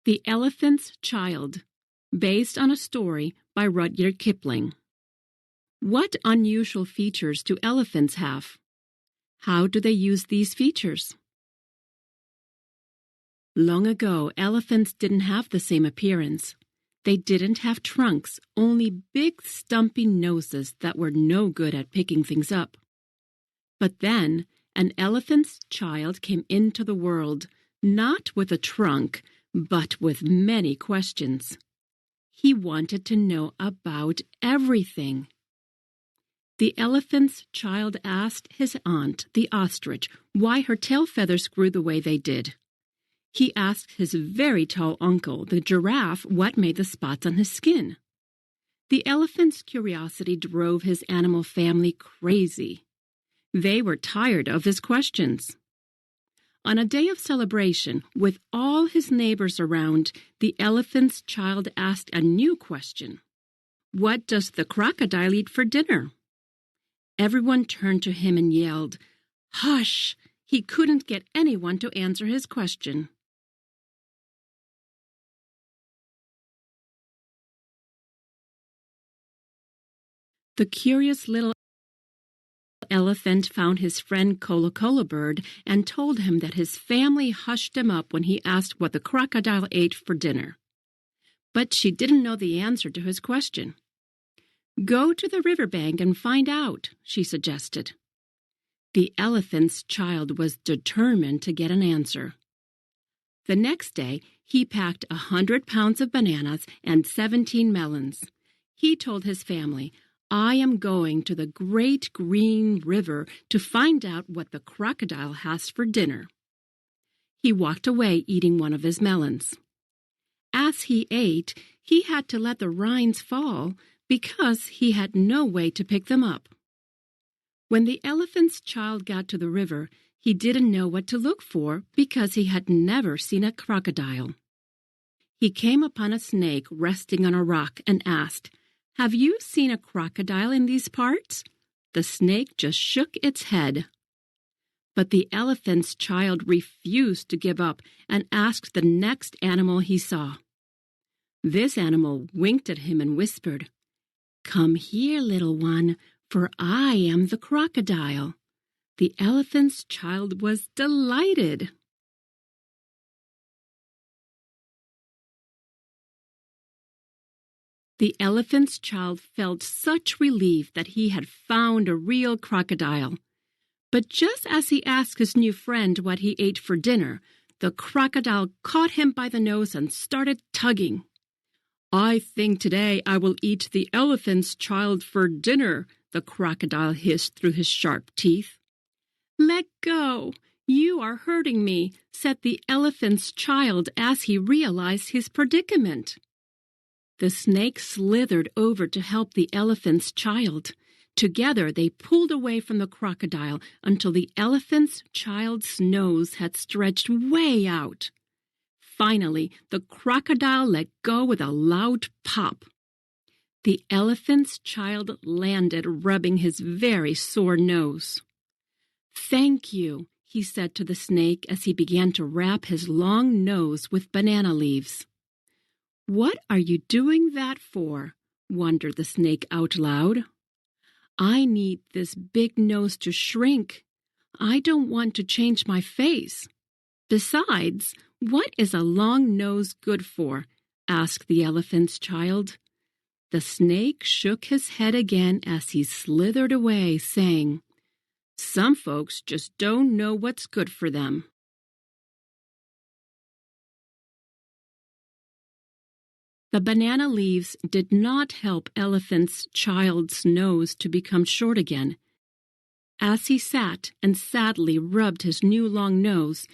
The Elephant's Child, based on a story by Rudyard Kipling. What unusual features do elephants have? How do they use these features? Long ago, elephants didn't have the same appearance. They didn't have trunks, only big stumpy noses that were no good at picking things up. But then, an elephant's child came into the world, not with a trunk, but with many questions. He wanted to know about everything. The elephant's child asked his aunt, the ostrich, why her tail feathers grew the way they did. He asked his very tall uncle, the giraffe, what made the spots on his skin. The elephant's curiosity drove his animal family crazy. They were tired of his questions. On a day of celebration, with all his neighbors around, the elephant's child asked a new question. What does the crocodile eat for dinner? Everyone turned to him and yelled, "Hush!" He couldn't get anyone to answer his question. The curious little elephant found his friend Cola Bird and told him that his family hushed him up when he asked what the crocodile ate for dinner. But she didn't know the answer to his question. Go to the riverbank and find out, she suggested. The elephant's child was determined to get an answer. The next day, he packed 100 pounds of bananas and 17 melons. He told his family, I am going to the great green river to find out what the crocodile has for dinner. He walked away eating one of his melons. As he ate, he had to let the rinds fall because he had no way to pick them up. When the elephant's child got to the river, he didn't know what to look for because he had never seen a crocodile. He came upon a snake resting on a rock and asked, Have you seen a crocodile in these parts? The snake just shook its head. But the elephant's child refused to give up and asked the next animal he saw. This animal winked at him and whispered, Come here, little one, for I am the crocodile. The elephant's child was delighted. The elephant's child felt such relief that he had found a real crocodile. But just as he asked his new friend what he ate for dinner, the crocodile caught him by the nose and started tugging. I think today I will eat the elephant's child for dinner, the crocodile hissed through his sharp teeth. Let go! You are hurting me, said the elephant's child as he realized his predicament. The snake slithered over to help the elephant's child. Together they pulled away from the crocodile until the elephant's child's nose had stretched way out. Finally, the crocodile let go with a loud pop. The elephant's child landed, rubbing his very sore nose. Thank you, he said to the snake as he began to wrap his long nose with banana leaves. What are you doing that for? Wondered the snake out loud. I need this big nose to shrink. I don't want to change my face. Besides, what is a long nose good for? Asked the elephant's child. The snake shook his head again as he slithered away, saying, Some folks just don't know what's good for them. The banana leaves did not help Elephant's child's nose to become short again. As he sat and sadly rubbed his new long nose,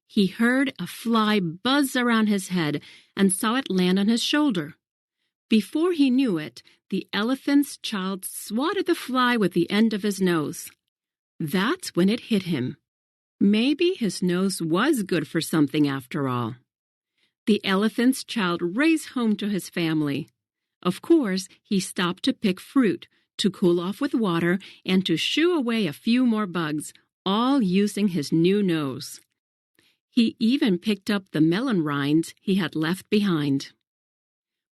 he heard a fly buzz around his head and saw it land on his shoulder. Before he knew it, the elephant's child swatted the fly with the end of his nose. That's when it hit him. Maybe his nose was good for something after all. The elephant's child raced home to his family. Of course, he stopped to pick fruit, to cool off with water, and to shoo away a few more bugs, all using his new nose. He even picked up the melon rinds he had left behind.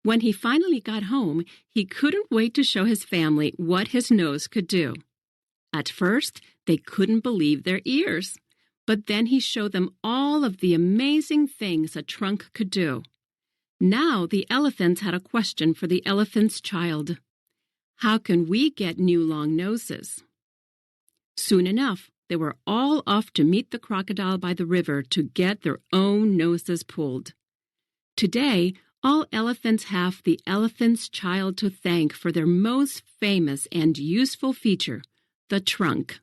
When he finally got home, he couldn't wait to show his family what his nose could do. At first, they couldn't believe their ears, but then he showed them all of the amazing things a trunk could do. Now the elephants had a question for the elephant's child. How can we get new long noses? Soon enough, they were all off to meet the crocodile by the river to get their own noses pulled. Today, all elephants have the elephant's child to thank for their most famous and useful feature, the trunk.